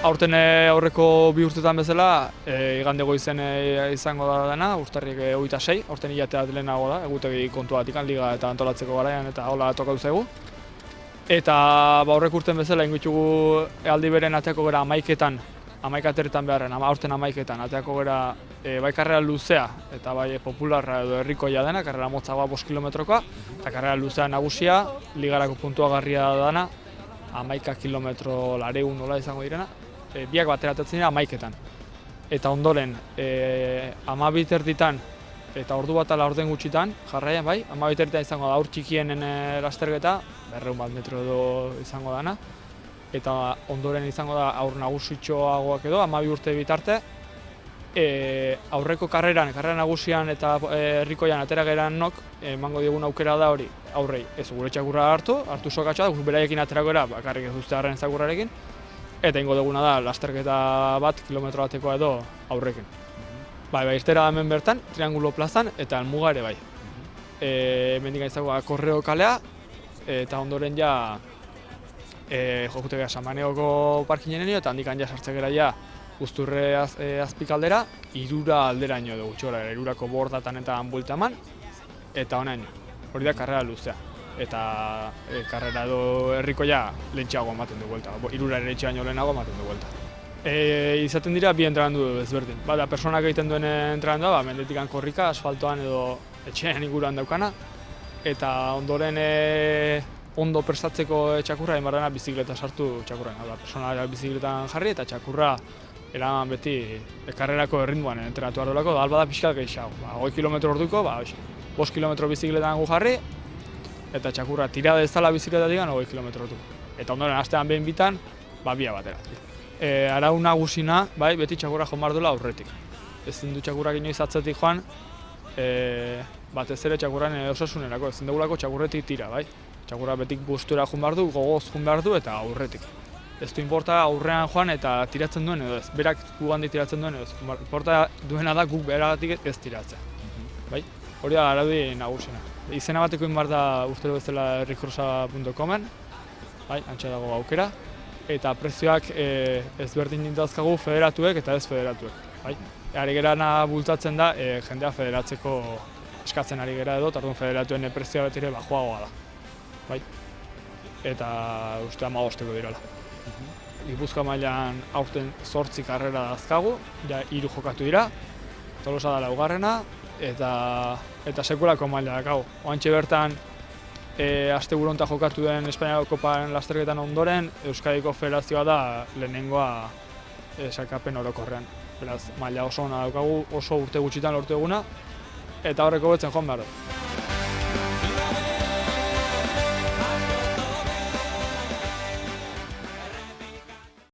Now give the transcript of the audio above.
Aurten aurreko 2 urtetan bezala, igande goizen izango da dena, urtarrik 26, aurten hilatea lehenago da, egutegi kontu batik liga eta antolatzeko garaian eta hola tokatu zaigu. Eta aurrek urten bezala ingitugu aldi beren ateako gara 11etan, 11 aterritan beharren, aurten 11etan ateako gara bai karrera luzea eta bai popularra edo herrikoia dena, karrera motzagoa 5 kilometrokoa, eta karrera luzea nagusia, ligarako puntuagarria dena, 11 kilometro lareun nola izango direna, biak bateratzen dira 11etan. Eta ondoren, 12 erditan eta ordu bat ala orden gutxitan, jarraian bai, 12 erditan izango da aur txikienen lasterketa, 200 metro edo izango dana, eta ondoren izango da aur nagusitxoagoak edo, 12 urte bitarte, aurreko karrera nagusian eta herrikoian atera geranok, emango digun aukera da hori, aurrei, ez gure txakurra hartu sokatxoa, beraiekin aterako gara, bakarrik ez duzte harren txakurrarekin, eta ingo duguna da lasterketa bat, kilometro batekoa edo aurrekin. Bai, irtera hemen bertan, Triangulo plazan, eta Almuga ere bai. Hemendik izango Korreo kalea, eta ondoren ja jokute gara Samaneoko parkinenenio, eta handik ja sartze gara ja Uzturre azpikaldera, 3 alderaino dugu txora, 3ko bordatan eta bueltaman, eta honaino, hori da karrera luzea. Eta karrera edo herrikoia lehentxeago ematen du buelta, 3 lehentxeaino lehenago ematen du buelta. Izaten dira bi entrenamendu ezberdin. Bada, personak egiten duen entrenamendua, mendetikan korrika, asfaltoan edo etxean inguruan daukana, eta ondoren ondo prestatzeko txakurra egin behar bizikleta sartu txakurren. Personak bizikletan jarri eta txakurra eraman beti karrerako erritmoan entrenatu behar duelako, da albada pixkat gehiago. 20 kilometro orduko, 5 kilometro bizikletan gu jarri, eta txakurra tira dezala bizikletatik 20 kilometro orduko. Eta ondoren astean behin bitan, bia batera. Arau nagusina, beti txakurra joan behar duela aurretik. Ezin du txakurrak inoiz atzetik joan, batez ere txakurran osasunerako, ezin dugulako txakurretik tira, bai? Txakurra betik gustura joan behar du, gogoz joan behar du eta aurretik. Ez du inporta aurrean joan eta tiratzen duen edo ez, berak gugandik tiratzen duen edo ez. Inporta duena da guk beragatik ez tiratzea. Bai? Hori da araudi nagusina. Izena bateko inbar da urtero bezala herrikrosa.comen, antxe dago aukera. Eta prezioak ezberdin dintazkagu federatuek eta ez federatuek. Ari gerana bultzatzen da jendea federatzeko eskatzen ari gera edo, eta federatuen prezioa betire bajoagoa da. Eta uste 15 dirala. Gipuzkoa mailan aurten 8 karrera dazkagu, 3 jokatu dira, Tolosa da 4. eta sekulako maila dakagu. Oantxe bertan, asteburu honetan jokatu den Espainiako Koparen lasterketan ondoren, Euskadiko Federazioa da lehenengoa sailkapen orokorrean. Beraz, maila oso ona daukagu, oso urte gutxitan lortu eguna, eta horreko betzen joan behar du.